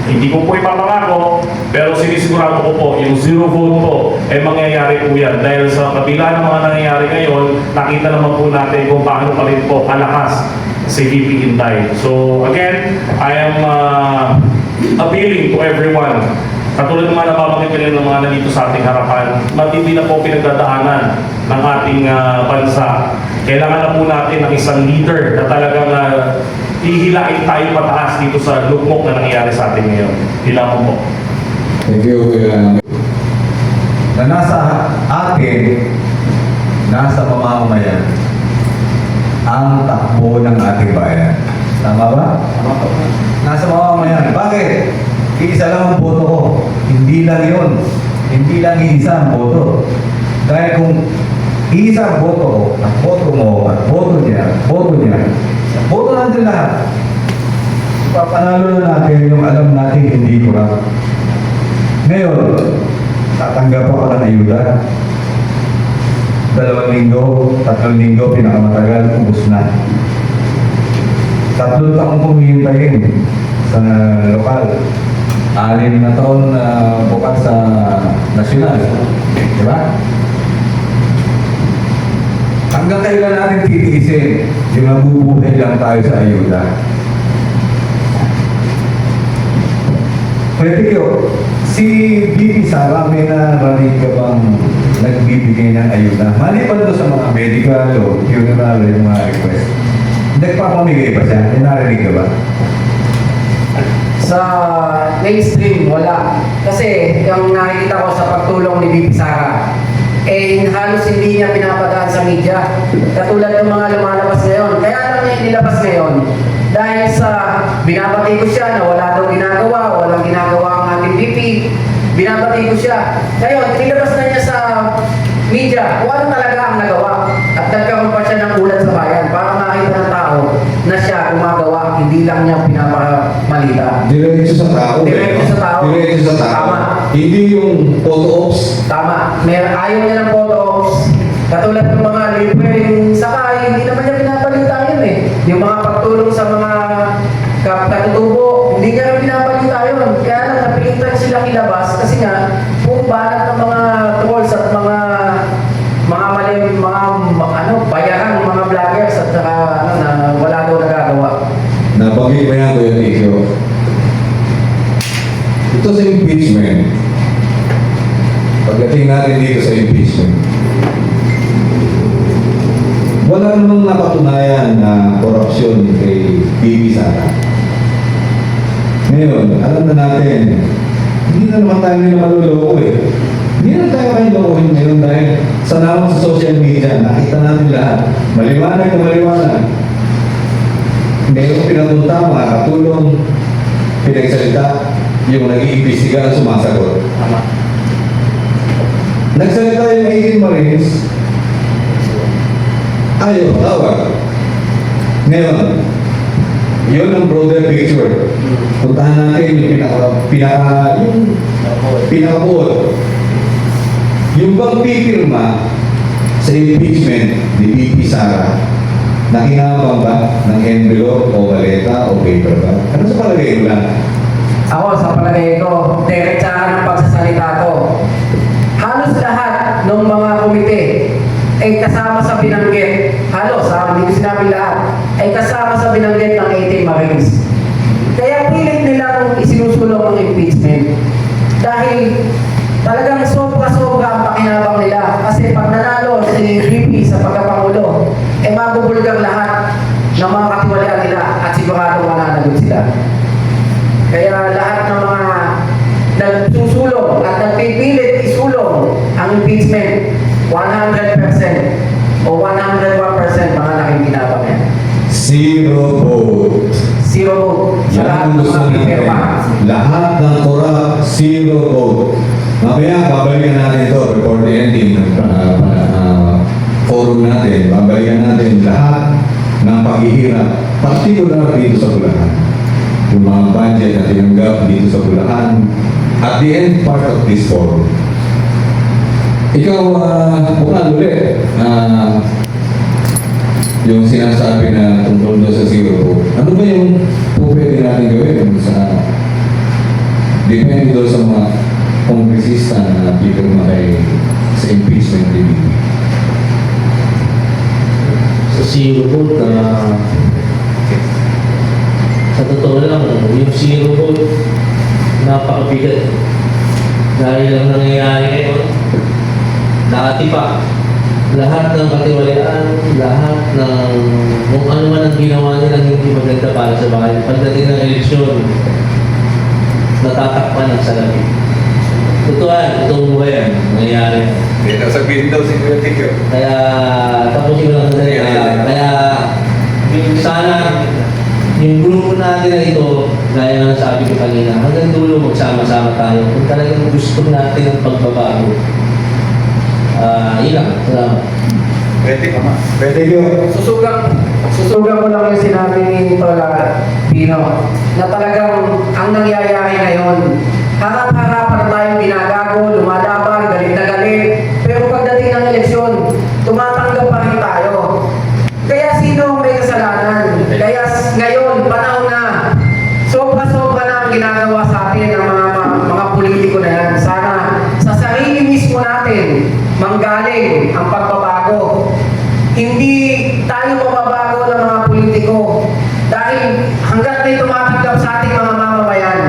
Hindi ko po ipapangako, pero sinisigurado ko po, yung zero vote po, mangyayari po yan. Dahil sa kabila ng mga nangyayari ngayon, nakita naman po natin kung paano pa rin po kalakas si VP Inday. So again, I am appealing to everyone. Katulad ng mga nababanggit kanina ng mga nandito sa ating harapan, matindi na po pinagdadaanan ng ating bansa. Kailangan na po natin ng isang leader na talagang hihilain tayo pataas dito sa lugmok na nangyayari sa atin ngayon. Hilang po. Thank you. Na nasa atin, nasa pamamayan, ang takbo ng ating bayan. Tama ba? Tama po. Nasa pamamayan. Bakit? Iisa lang ang boto ko. Hindi lang yun. Hindi lang iisa ang boto. Dahil kung iisa ang boto ko, at boto mo, at boto niya, boto natin lahat. Papanalo na natin yung alam natin hindi kurang. Ngayon, tatanggap ako ng ayuda. 2 linggo, 3 linggo, pinakamatagal, ubos na. 3 taong pumihintayin sa lokal. 6 na taon bukas sa nasyonal. Di ba? Hanggang kailan natin titiisin, yung mabubuhay lang tayo sa ayuda. Pwede ko, si BP Sara, may narinig ka bang nagbibigay ng ayuda? Maliban doon sa mga medical o funeral, yung mga request. Nagpapamigay ba siya? May narinig ka ba? Sa mainstream, wala. Kasi yung nakikita ko sa pagtulong ni BP Sara, halos hindi niya pinapadaan sa media. Katulad ng mga lumalabas ngayon. Kaya lang niya nilabas ngayon. Dahil sa binabati ko siya na wala daw ginagawa, walang ginagawa ang ating BP. Binabati ko siya. Ngayon, nilabas na niya sa media kung ano talaga ang nagawa. At nagkaroon pa siya ng ulat sa bayan para makita ng tao na siya gumagawa, hindi lang niya pinapamalita. Diretso sa tao. Diretso sa tao. Diretso sa tao. Tama. Hindi yung photo ops. Tama. Ayaw niya ng photo ops. Katulad ng mga libreng sakay, hindi naman niya pinapalita yun eh. Yung mga pagtulong sa mga katutubo, hindi niya rin pinapalita yun. Kaya lang napilitan sila ilabas kasi nga, kung balat ng mga trolls at mga mali, bayaran, mga vloggers at saka na wala daw nagagawa. Nabanggit mo yan, Kuya Tito. Ito sa impeachment. Pagdating natin dito sa impeachment, wala namang napatunayan na korupsyon kay BP Sara. Ngayon, alam na natin, hindi na naman tayo nila maluloko eh. Hindi na tayo kayo lokohin ngayon dahil sa naman sa social media, nakita natin lahat. Maliwanag na maliwanag. Ngayon pinapunta, mga katulong, pinagsalita, yung nag-iimbestiga at sumasagot. Tama. Nagsalita yung 18 Marines, ayaw, tawag. Ngayon, yun ang broader picture. Puntahan natin yung pinakabuot. Yung bang pipirma sa impeachment ni BP Sara, nakinabang ba ng envelope o baleta o paper ba? Ano sa palagay mo lang? Ako, sa palagay ko, diretsahan ang pagsasalita ko. Halos lahat ng mga komite ay kasama sa binanggit. Halos, hindi ko sinabi lahat, ay kasama sa binanggit ng 18 Marines. Kaya pilit nilang isinusulong ang impeachment. Dahil talagang sobra-sobra ang pakinabang nila. Kasi pag nanalo si VP sa pagkapangulo, mabubulgar lahat ng mga katiwalian nila at sigurado mananagot sila. Kaya lahat ng mga nagsusulong at nagpipilit isulong ang impeachment, 100% o 101% mga nakikinabang yan. Zero vote. Zero vote sa Yan lahat ang ng gusto mga natin. pirma. Lahat ng korap, zero vote. Mamaya, babalikan natin ito before the ending ng forum natin. Babalikan natin lahat ng paghihirap, particular dito sa Bulacan. Yung mga budget na tinanggap dito sa Bulacan at the end part of this forum. Ikaw, bukan ulit, yung sinasabi na tungkol doon sa zero vote. Ano ba yung pwede natin gawin sa Depende doon sa mga kongresista na pipirma kay sa impeachment din. Sa zero vote, sa totoo lang, yung zero vote, napakabigat. Dahil ang nangyayari ngayon, dati pa, lahat ng katiwalaan, lahat ng kung ano man ang ginawa nilang hindi maganda para sa bayan. Pagdating ng eleksyon, natatakpan ang salapi. Totoo ba yan? Nangyayari. Kaya nasabihin daw si Kuya Tikyo. Kaya, tapusin ko lang kasi, kaya, sana, yung grupo natin na ito, gaya nga sabi ko kanina, hanggang dulo magsama-sama tayo. Kung talagang gusto natin ang pagbabago. Yun lang. Salamat. Pwede ka ma. Pwede yun. Susugang ko lang yung sinabi ni Tola Pino na talagang ang nangyayari ngayon, harap-harapan tayong ginagago, lumalaban, galit na galit, pero pagdating ng eleksyon, tumatanggap pa rin tayo. Kaya sino ang may kasalanan? Kaya ngayon, panahon na, sobra-sobra na ang ginagawa sa atin ng mga politiko na yan. Sana sa sarili mismo natin, manggaling ang pagbabago. Hindi tayo mababago ng mga politiko dahil hanggat may tumatanggap sa ating mga mamamayan,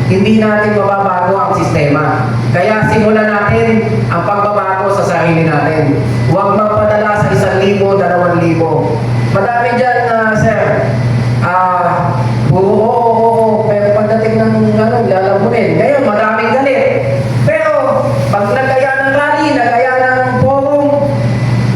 hindi natin mababago ang sistema. Kaya simulan natin ang pagbabago sa sarili natin. Huwag magpadala sa 1,000, 2,000. Madami dyan na, sir, oo, pero pagdating ng lalamunin. Ngayon, maraming galit. Pero, pag nagaya ng rally, nagaya ng forum,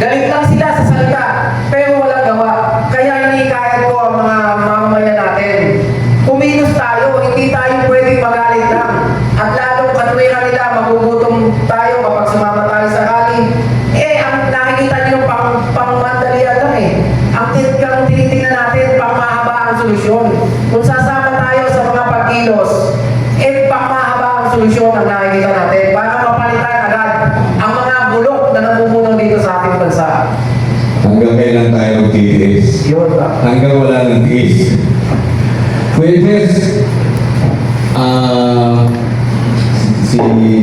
galit lang sila sa salita, pero walang gawa. Kaya inikayat ko ang mga mamamayan natin. Kumilos tayo, hindi tayo pwedeng magalit lang. At lalong katwiran nila, magugutom tayo kapag sumama tayo sa rally. Ang nakikita niyo pang-mandalian lang eh. Ang tinitingnan natin, pang-mahaba ang solusyon. Kung sasama tayo sa mga pagkilos, pang-mahaba ang solusyon ang nakikita natin para mapalitan agad ang mga bulok na namumuno dito sa ating bansa. Hanggang kailan tayo magtitiis? Yun ba? Hanggang wala ng tiis. Kuya Jess, si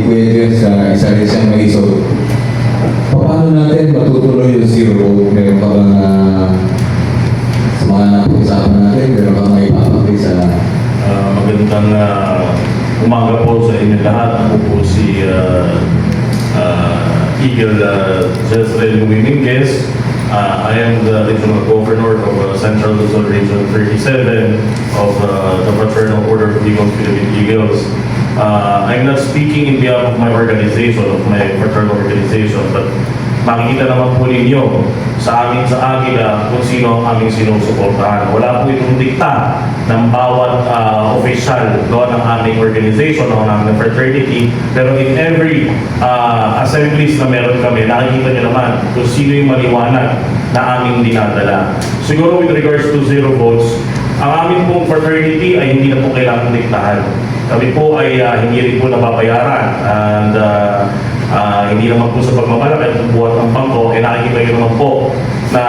Kuya Jess, isa rin siyang may isot. Paano natin matutuloy yung zero vote? Meron ka bang sa mga napag-usapan natin, meron ka may ipapakita sa Magandang umaga po sa inyo lahat. Ako po si Eagle Jezreel Dominguez. I am the Regional Governor of Central Luzon Region 37 of the Fraternal Order of Eagles, Philippine Eagles. I'm not speaking in behalf of my organization, of my fraternal organization, but makikita naman po ninyo sa amin sa Agila kung sino ang aming sinusuportahan. Wala po itong dikta ng bawat official ng aming organization, ng aming fraternity, pero in every assemblies na meron kami, nakikita nyo naman kung sino yung maliwanag na aming dinadala. Siguro with regards to zero votes, ang aming pong fraternity ay hindi na po kailangang diktahan. Kami po ay hindi rin po nababayaran and hindi naman po sa pagmamalaki at buhat ng bangko, nakikita nyo naman po na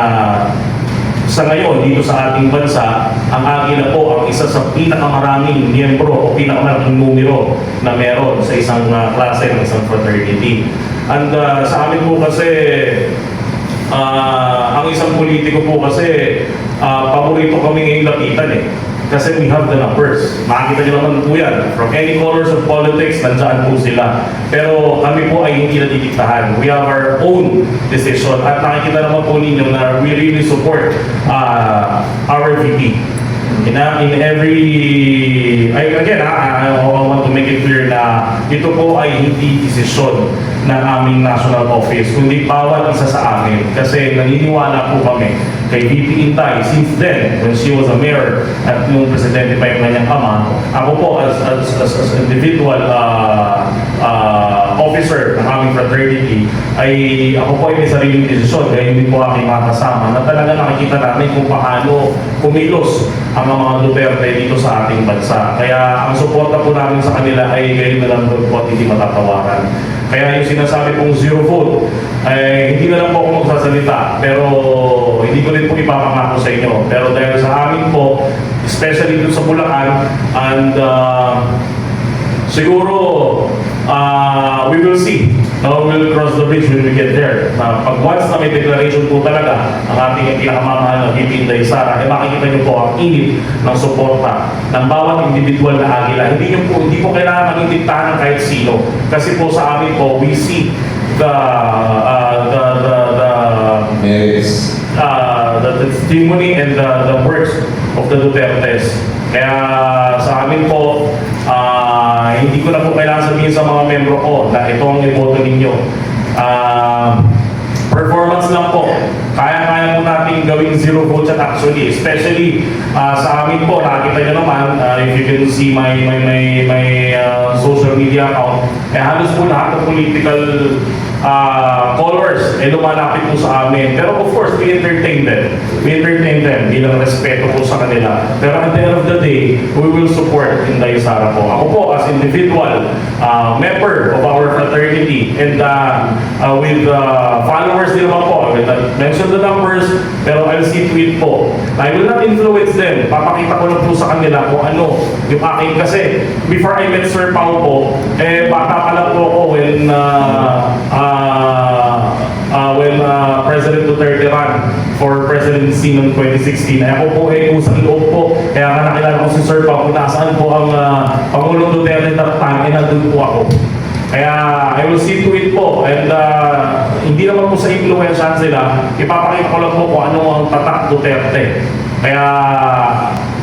sa ngayon dito sa ating bansa, ang Agila po ang isa sa pinakamaraming miyembro o pinakamaraming numero na meron sa isang klase ng isang fraternity. And sa amin po kasi, ang isang politiko po kasi, paborito kami ngayong lapitan eh. Kasi we have the numbers. Makikita nyo naman po yan. From any colors of politics, nandyan po sila. Pero kami po ay hindi nadidiktahan. We have our own decision. At nakikita naman po ninyo na we really support our VP. In every... Again, I want to make it clear na ito po ay hindi desisyon ng aming national office, kundi bawat isa sa amin. Kasi naniniwala po kami kay VP Intay since then, when she was a mayor at nung presidente pa yung kanyang ama, ako po as individual officer ng aming fraternity, ay ako po ay may sariling desisyon, kaya hindi po aking makasama na talaga nakikita namin kung paano kumilos ang mga Duterte dito sa ating bansa. Kaya ang suporta po namin sa kanila ay gayon na lang po at hindi matatawaran. Kaya yung sinasabi kong zero vote, hindi na lang po ako magsasalita, pero hindi ko rin po ipapangako sa inyo. Pero dahil sa amin po, especially dito sa Bulacan, and siguro, we will see. We'll cross the bridge when we get there. Pag once na may declaration po talaga ang ating pinakamamahal na VP Inday Sara, makikita niyo po ang init ng suporta ng bawat individual na Agila. Hindi po kailangan maging diktahan ng kahit sino. Kasi po sa amin po, we see the testimony and the works of the Dutertes. Kaya sa amin po, hindi ko na po kailangan sabihin sa mga membro ko na ito ang iboto ninyo. Performance lang po. Kaya-kaya po natin gawing zero vote chat actually. Especially sa amin po, nakikita nyo naman, if you can see my social media account, halos po lahat ng political colors lumalapit po sa amin. Pero of course, we entertain them. We entertain them bilang respeto po sa kanila. Pero at the end of the day, we will support Inday Sara po. Ako po as individual, member of our fraternity, and with followers din naman po. I will not mention the numbers, pero I'll see to it po. I will not influence them. Papakita ko lang po sa kanila kung ano yung aking, kasi before I met Sir Pao po, bata pa lang po ako when President Duterte ran for presidency noong 2016. Ako po kusang loob po. Kaya nga nakilala ko si Sir Pao kung nasaan po ang Pangulong Duterte that time, nandun po ako. Kaya I will see to it po, and hindi naman po sa influensyahan sila, ipapakita ko lang po kung ano ang tatak Duterte. Kaya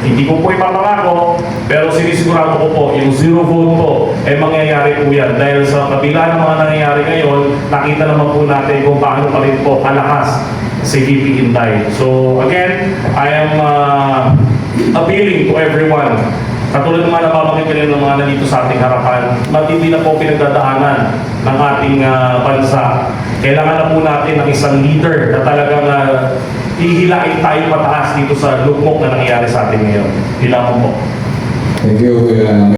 hindi ko po ipapangako, pero sinisigurado ko po, yung zero vote po, mangyayari po yan. Dahil sa kabila ng mga nangyayari ngayon, nakita naman po natin kung paano pa rin po kalakas si VP Inday. So again, I am appealing to everyone. Katulad naman nababanggit kanina ng mga nandito sa ating harapan, matindi na po pinagdadaanan ng ating bansa. Kailangan na po natin ng isang leader na talagang hihilain tayo pataas dito sa lugmok na nangyayari sa atin ngayon. Kailangan po. Thank you.